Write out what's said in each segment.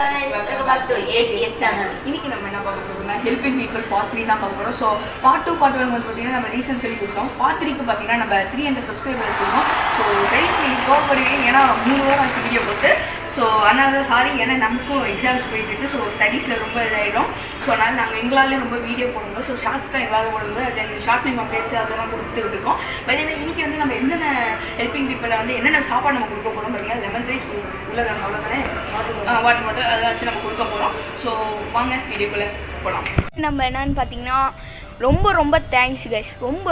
Welcome back to ATS channel. இன்னைக்கு நம்ம என்ன பார்க்க போறோம்னா ஹெல்பிங் பீப்புள் பார்ட் 3 தான் பார்க்க போறோம். ஸோ பார்ட் 2 பார்ட் 1 வந்து பார்த்தீங்கன்னா நம்ம ரீசன் சொல்லி கொடுத்தோம். பார்ட் 3க்கு பார்த்தீங்கன்னா நம்ம 300 சப்ஸ்கிரைபர் வச்சுருக்கோம். ஸோ வெயிட் பண்ணி கோவப்படுவேன், ஏன்னா 3 வாரம் ஆச்சு வீடியோ போட்டு. ஸோ அதனால தான் சாரி, ஏன்னா நமக்கும் எக்ஸாம்ஸ் போயிட்டு இருக்கு. ஸோ ஸ்டடீஸில் ரொம்ப இதாகிடும். ஸோ அதனால் நாங்கள் எங்களாலே ரொம்ப வீடியோ போடுவோம். ஸோ ஷார்ட்ஸ் தான் எங்களால் போடுவோம். அது எங்கள் ஷார்ட் ஃபிலிம் அப்டேட்ஸ் அதெல்லாம் கொடுத்துட்டு இருக்கோம். பார்த்தீங்கன்னா இன்றைக்கி வந்து நம்ம என்னென்ன ஹெல்பிங் பீப்புளை வந்து என்னென்ன சாப்பாடு நம்ம கொடுக்க போகிறோம் பார்த்தீங்கன்னா லெமன் ரைஸ் உள்ளதாங்க, அவ்வளோதானே, வாட்டர் பாட்டில் அதை வச்சு நம்ம கொடுக்க போகிறோம். ஸோ வாங்க வீடியோக்குள்ளே போகலாம். நம்ம என்னன்னு பார்த்தீங்கன்னா ரொம்ப தேங்க்ஸ் கைஸ்,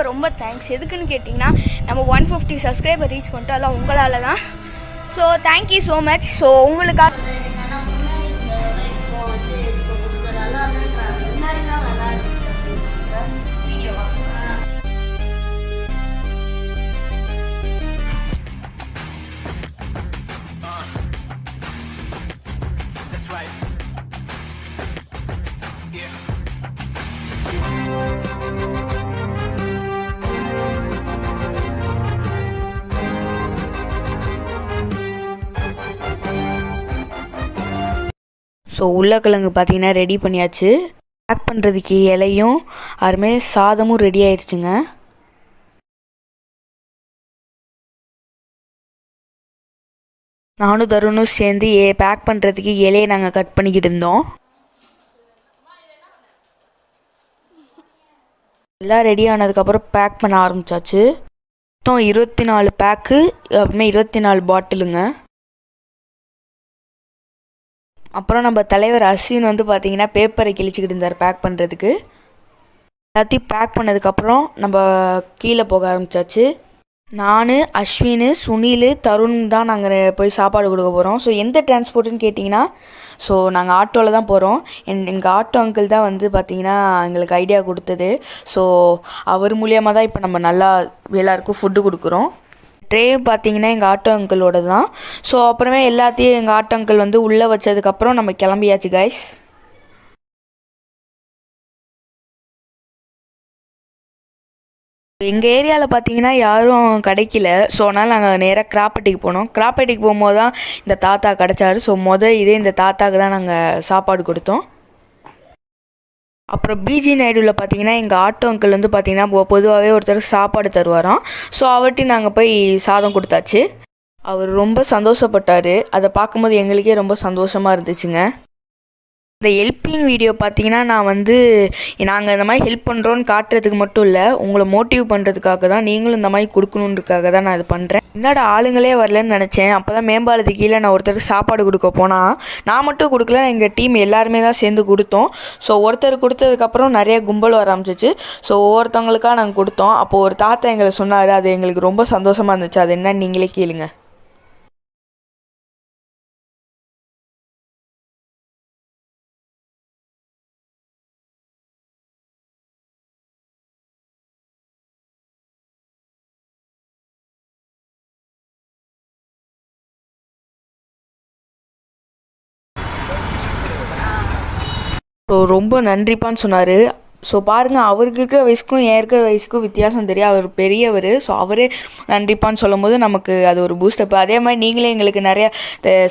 ரொம்ப தேங்க்ஸ். எதுக்குன்னு கேட்டிங்கன்னா நம்ம 150 சப்ஸ்கிரைபர் ரீச் பண்ணிட்டோம், அதெல்லாம் உங்களால் தான். So thank you so much. So உங்களுக்காக ஸோ உருளைக்கிழங்கு பார்த்தீங்கன்னா ரெடி பண்ணியாச்சு. பேக் பண்ணுறதுக்கு இலையும் அதுமாரி சாதமும் ரெடி ஆயிடுச்சுங்க. நானும் தருணும் சேர்ந்து பேக் பண்ணுறதுக்கு இலையை நாங்கள் கட் பண்ணிக்கிட்டு இருந்தோம். எல்லாம் ரெடி ஆனதுக்கப்புறம் பேக் பண்ண ஆரம்பித்தாச்சு. மொத்தம் 24 பேக்கு, அப்புறமே 24 பாட்டிலுங்க. அப்புறம் நம்ம தலைவர் அஸ்வின் வந்து பார்த்திங்கன்னா பேப்பரை கிழிச்சிக்கிட்டு இருந்தார் பேக் பண்ணுறதுக்கு. எல்லாத்தையும் பேக் பண்ணதுக்கப்புறம் நம்ம கீழே போக ஆரம்பித்தாச்சு. நான், அஸ்வின், சுனில், தருண் தான் நாங்கள் போய் சாப்பாடு கொடுக்க போகிறோம். ஸோ எந்த டிரான்ஸ்போர்ட்டுன்னு கேட்டிங்கன்னா, ஸோ நாங்கள் ஆட்டோவில் தான் போகிறோம். எங்கள் ஆட்டோ அங்கிள் தான் வந்து பார்த்திங்கன்னா எங்களுக்கு ஐடியா கொடுத்தது. ஸோ அவர் மூலியமாக தான் இப்போ நம்ம நல்லா எல்லாருக்கும் ஃபுட்டு கொடுக்குறோம். ட்ரே பார்த்திங்கன்னா எங்கள் ஆட்டோ அங்கிளோட தான். ஸோ அப்புறமே எல்லாத்தையும் எங்கள் ஆட்டோ அங்கிள் வந்து உள்ளே வச்சதுக்கப்புறம் நம்ம கிளம்பியாச்சு கைஸ். எங்கள் ஏரியாவில் பார்த்தீங்கன்னா யாரும் கிடைக்கல. ஸோ அதனால் நாங்கள் நேராக கிராப்பட்டிக்கு போனோம். கிராப்பட்டிக்கு போகும்போது தான் இந்த தாத்தா கிடச்சாரு. ஸோ இதே இந்த தாத்தாவுக்கு தான் நாங்கள் சாப்பாடு கொடுத்தோம். அப்புறம் பிஜி நாயுடுவில் பார்த்தீங்கன்னா எங்கள் ஆட்டோ அங்கிள் வந்து பார்த்திங்கன்னா பொதுவாகவே ஒருத்தர் சாப்பாடு தருவாராம். ஸோ அவர்கிட்ட நாங்கள் போய் சாதம் கொடுத்தாச்சு. அவர் ரொம்ப சந்தோஷப்பட்டார். அதை பார்க்கும்போது எங்களுக்கே ரொம்ப சந்தோஷமாக இருந்துச்சுங்க. இந்த ஹெல்ப்பிங் வீடியோ பார்த்தீங்கன்னா நாங்கள் இந்த மாதிரி ஹெல்ப் பண்ணுறோன்னு காட்டுறதுக்கு மட்டும் இல்லை, உங்களை மோட்டிவ் பண்ணுறதுக்காக தான், நீங்களும் இந்த மாதிரி கொடுக்கணுன்றதுக்காக தான் நான் இது பண்ணுறேன். என்னோட ஆளுங்களே வரலன்னு நினச்சேன். அப்போ தான் மேம்பாலத்துக்கு கீழே நான் ஒருத்தருக்கு சாப்பாடு கொடுக்க போனால் நான் மட்டும் கொடுக்கல, எங்கள் டீம் எல்லாருமே தான் சேர்ந்து கொடுத்தோம். ஸோ ஒருத்தர் கொடுத்ததுக்கப்புறம் நிறைய கும்பல் வர ஆரம்பிச்சிச்சு. ஸோ ஒவ்வொருத்தவங்களுக்காக நாங்கள் கொடுத்தோம். அப்போது ஒரு தாத்தா எங்களை சொன்னார், அது எங்களுக்கு ரொம்ப சந்தோஷமாக இருந்துச்சு. அது என்னன்னு நீங்களே கேளுங்க. ஸோ ரொம்ப நன்றிப்பான்னு சொன்னார். ஸோ பாருங்கள், அவருக்கு இருக்கிற வயசுக்கும் என் இருக்கிற வயசுக்கும் வித்தியாசம் தெரியும். அவர் பெரியவர். ஸோ அவரே நன்றிப்பான்னு சொல்லும் போது நமக்கு அது ஒரு பூஸ்டப். அதே மாதிரி நீங்களே எங்களுக்கு நிறைய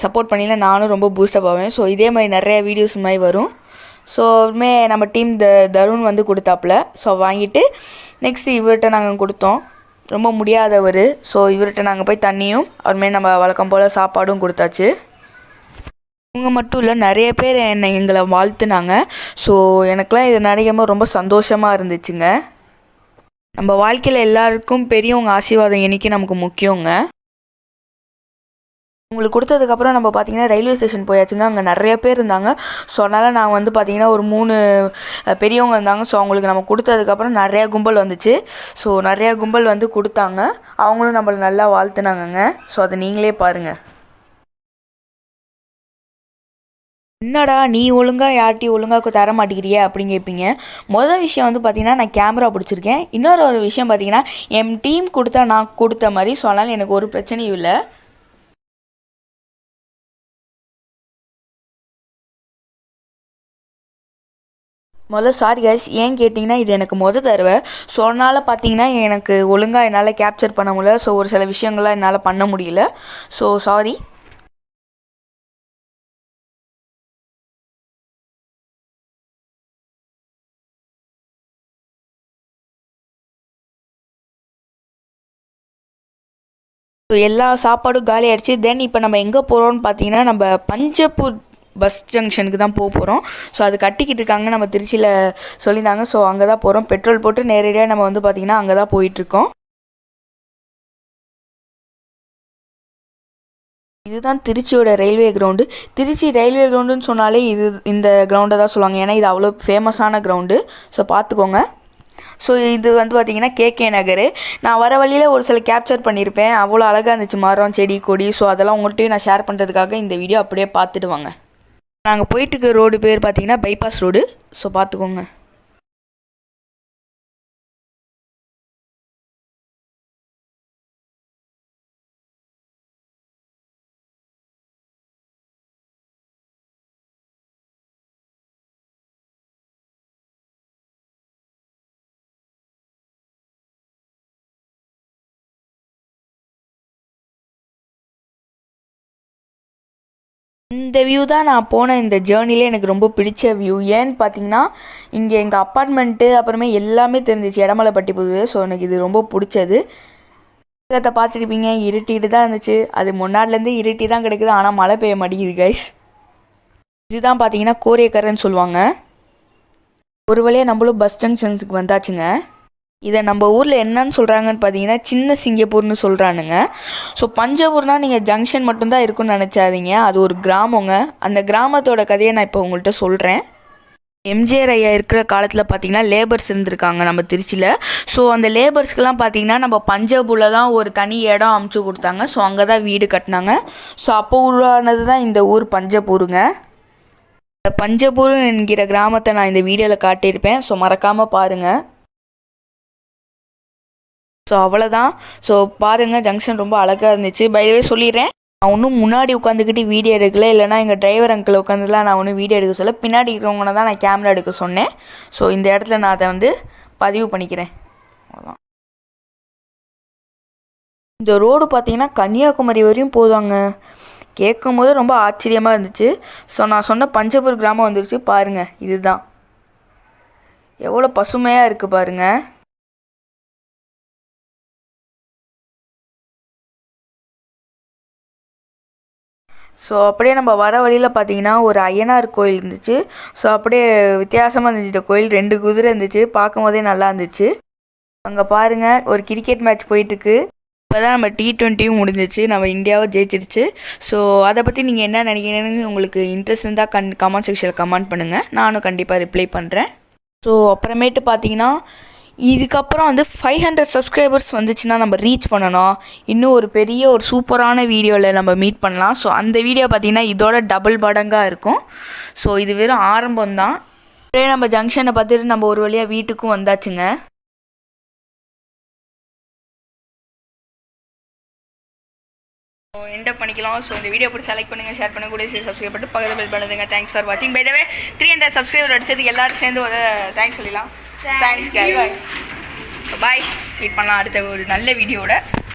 சப்போர்ட் பண்ணிங்கன்னா நானும் ரொம்ப பூஸ்டப் ஆவேன். ஸோ இதே மாதிரி நிறைய வீடியோஸ் மாதிரி வரும். ஸோ நம்ம டீம் தருண் வந்து கொடுத்தாப்புல. ஸோ வாங்கிட்டு நெக்ஸ்ட் இவர்கிட்ட நாங்கள் கொடுத்தோம். ரொம்ப முடியாதவர். ஸோ இவர்கிட்ட நாங்கள் போய் தண்ணியும் அப்புறமே நம்ம வழக்கம் போல் சாப்பாடும் கொடுத்தாச்சு. இவங்க மட்டும் இல்லை, நிறைய பேர் எங்களை வாழ்த்துனாங்க. ஸோ எனக்கெலாம் இது நினைக்கும்போது ரொம்ப சந்தோஷமாக இருந்துச்சுங்க. நம்ம வாழ்க்கையில் எல்லாருக்கும் பெரியவங்க ஆசீர்வாதம் என்றைக்கு நமக்கு முக்கியங்க. உங்களுக்கு கொடுத்ததுக்கப்புறம் நம்ம பார்த்திங்கன்னா ரயில்வே ஸ்டேஷன் போயாச்சுங்க. அங்கே நிறைய பேர் இருந்தாங்க. ஸோ அதனால் நான் வந்து பார்த்திங்கன்னா ஒரு 3 பெரியவங்க இருந்தாங்க. ஸோ அவங்களுக்கு நம்ம கொடுத்ததுக்கப்புறம் நிறையா கும்பல் வந்துச்சு. ஸோ நிறையா கும்பல் வந்து கொடுத்தாங்க. அவங்களும் நம்மளை நல்லா வாழ்த்துனாங்கங்க. ஸோ அதை நீங்களே பாருங்கள். என்னடா நீ ஒழுங்காக யார்கிட்டையும் ஒழுங்காக தர மாட்டேங்கிறிய அப்படின்னு கேட்பீங்க. மொதல் விஷயம் வந்து பார்த்திங்கன்னா நான் கேமரா பிடிச்சிருக்கேன். இன்னொரு விஷயம் பார்த்திங்கன்னா என் டீம் கொடுத்தா நான் கொடுத்த மாதிரி. ஸோ அதனால் எனக்கு ஒரு பிரச்சனையும் இல்லை. சாரி கைஸ், ஏன் கேட்டிங்கன்னா இது எனக்கு தடவை. ஸோ அதனால் பார்த்தீங்கன்னா எனக்கு ஒழுங்காக என்னால் கேப்சர் பண்ண முடியல. ஸோ ஒரு சில விஷயங்கள்லாம் என்னால் பண்ண முடியல. So sorry. ஸோ எல்லா சாப்பாடும் காலி ஆயிடுச்சு. தென் இப்போ நம்ம எங்கே போகிறோம்னு பார்த்தீங்கன்னா நம்ம பஞ்சப்பூர் பஸ் ஜங்ஷனுக்கு தான் போக போகிறோம். ஸோ அது கட்டிக்கிட்டு இருக்காங்க, நம்ம திருச்சியில் சொல்லியிருந்தாங்க. ஸோ அங்கே தான் போகிறோம். பெட்ரோல் போட்டு நேரடியாக நம்ம வந்து பார்த்திங்கன்னா அங்கே தான் போயிட்டுருக்கோம். இதுதான் திருச்சியோட ரயில்வே கிரவுண்டு. திருச்சி ரயில்வே கிரவுண்டுன்னு சொன்னாலே இந்த கிரவுண்டை தான் சொல்லுவாங்க, ஏன்னா இது அவ்வளோ ஃபேமஸான கிரவுண்டு. ஸோ பார்த்துக்கோங்க. ஸோ இது வந்து பார்த்திங்கன்னா கேகே நகர். நான் வர வழியில் ஒரு சில கேப்சர் பண்ணியிருப்பேன், அவ்வளோ அழகாக இருந்துச்சு, மரம் செடி கொடி. ஸோ அதெல்லாம் உங்கள்கிட்டையும் நான் ஷேர் பண்ணுறதுக்காக இந்த வீடியோ அப்படியே பார்த்துட்டு வாங்க. நாங்கள் போயிட்டுருக்க ரோடு பேர் பார்த்திங்கன்னா பைபாஸ் ரோடு. ஸோ பார்த்துக்கோங்க. இந்த வியூ தான் நான் போன இந்த ஜேர்னிலே எனக்கு ரொம்ப பிடிச்ச வியூ. ஏன்னு பார்த்தீங்கன்னா இங்கே எங்கள் அப்பார்ட்மெண்ட்டு அப்புறமே எல்லாமே தெரிஞ்சிச்சு, இடமலைப்பட்டி புது. ஸோ எனக்கு இது ரொம்ப பிடிச்சது. உலகத்தை பார்த்துருப்பீங்க, இருட்டிட்டு தான் இருந்துச்சு. அது முன்னாடிலேருந்து இருட்டி தான் கிடைக்குது, ஆனால் மழை பெய்ய மாட்டேங்குது கைஸ். இதுதான் பார்த்தீங்கன்னா கோரியக்கரைன்னு சொல்லுவாங்க. ஒரு வழியாக நம்மளும் பஸ் ஜங்ஷன்ஸுக்கு வந்தாச்சுங்க. இதை நம்ம ஊரில் என்னன்னு சொல்கிறாங்கன்னு பார்த்தீங்கன்னா சின்ன சிங்கப்பூர்னு சொல்கிறானுங்க. ஸோ பஞ்சப்பூர்னால் நீங்கள் ஜங்ஷன் மட்டும்தான் இருக்குன்னு நினச்சாதீங்க, அது ஒரு கிராமங்க. அந்த கிராமத்தோட கதையை நான் இப்போ உங்கள்கிட்ட சொல்கிறேன். எம்ஜிஆர் ஐயா இருக்கிற காலத்தில் பார்த்திங்கன்னா லேபர்ஸ் இருந்திருக்காங்க நம்ம திருச்சியில். ஸோ அந்த லேபர்ஸ்க்கெலாம் பார்த்திங்கன்னா நம்ம பஞ்சப்பூரில் தான் ஒரு தனி இடம் அமைச்சு கொடுத்தாங்க. ஸோ அங்கே தான் வீடு கட்டினாங்க. ஸோ அப்போ உருவானது தான் இந்த ஊர் பஞ்சப்பூருங்க. இந்த பஞ்சப்பூர் என்கிற கிராமத்தை நான் இந்த வீடியோவில் காட்டியிருப்பேன். ஸோ மறக்காமல் பாருங்கள். ஸோ அவ்வளோதான். ஸோ பாருங்கள், ஜங்ஷன் ரொம்ப அழகாக இருந்துச்சு. பைவே சொல்லிடுறேன், நான் ஒன்றும் முன்னாடி உட்காந்துக்கிட்டு வீடியோ எடுக்கல, இல்லைனா எங்கள் டிரைவர் அங்கிள் உட்காந்துலாம் நான் ஒன்றும் வீடியோ எடுக்க சொல்ல, பின்னாடி இருக்கிறவங்க தான் நான் கேமரா எடுக்க சொன்னேன். ஸோ இந்த இடத்துல நான் அதை வந்து பதிவு பண்ணிக்கிறேன். அவ்வளோதான். இந்த ரோடு பார்த்திங்கன்னா கன்னியாகுமரி வரையும் போதாங்க. கேட்கும் போது ரொம்ப ஆச்சரியமாக இருந்துச்சு. ஸோ நான் சொன்ன பஞ்சப்பூர் கிராமம் வந்துருச்சு பாருங்கள். இதுதான் எவ்வளோ பசுமையாக இருக்குது பாருங்கள். ஸோ அப்படியே நம்ம வர வழியில் பார்த்தீங்கன்னா ஒரு ஐயனார் கோயில் இருந்துச்சு. ஸோ அப்படியே வித்தியாசமாக இருந்துச்சு. இந்த கோயில் 2 குதிரை இருந்துச்சு, பார்க்கும் போதே நல்லா இருந்துச்சு. அங்கே பாருங்கள் ஒரு கிரிக்கெட் மேட்ச் போயிட்டுருக்கு. இப்போ தான் நம்ம T20யும் முடிஞ்சிச்சு, நம்ம இந்தியாவை ஜெயிச்சிருச்சு. ஸோ அதை பற்றி நீங்கள் என்ன நினைக்கிறீங்கன்னு உங்களுக்கு இன்ட்ரெஸ்ட் இருந்தால் கமெண்ட் செக்ஷனில் கமெண்ட் பண்ணுங்கள், நானும் கண்டிப்பாக ரிப்ளை பண்ணுறேன். ஸோ அப்புறமேட்டு பார்த்தீங்கன்னா இதுக்கப்புறம் வந்து 500 சப்ஸ்கிரைபர்ஸ் வந்துச்சுன்னா நம்ம ரீச் பண்ணணும். இன்னும் ஒரு பெரிய ஒரு சூப்பரான வீடியோவில் நம்ம மீட் பண்ணலாம். ஸோ அந்த வீடியோ பார்த்திங்கன்னா இதோட டபுள் மடங்காக இருக்கும். ஸோ இது வெறும் ஆரம்பம்தான். அப்படியே நம்ம ஜங்ஷனை பார்த்துட்டு நம்ம ஒரு வழியாக வீட்டுக்கும் வந்தாச்சுங்க. ஸோ எண்டப் பண்ணிக்கலாம். ஸோ இந்த வீடியோ பிடிச்சி லைக் பண்ணுங்கள், ஷேர் பண்ணுங்கள், கூட சப்ஸ்கிரைப் பண்ணிட்டு பக்கத்தில் பெல் பண்ணுதுங்க. தேங்க்ஸ் ஃபார் வாட்சிங். பை த வே 300 சப்ஸ்கிரைபர் அடிச்சதுக்கு எல்லோரும் சேர்ந்து ஒரு தேங்க்ஸ் சொல்லிடலாம். Thanks guys. பாய். மீட் பண்ணலாம் அடுத்த ஒரு நல்ல வீடியோட.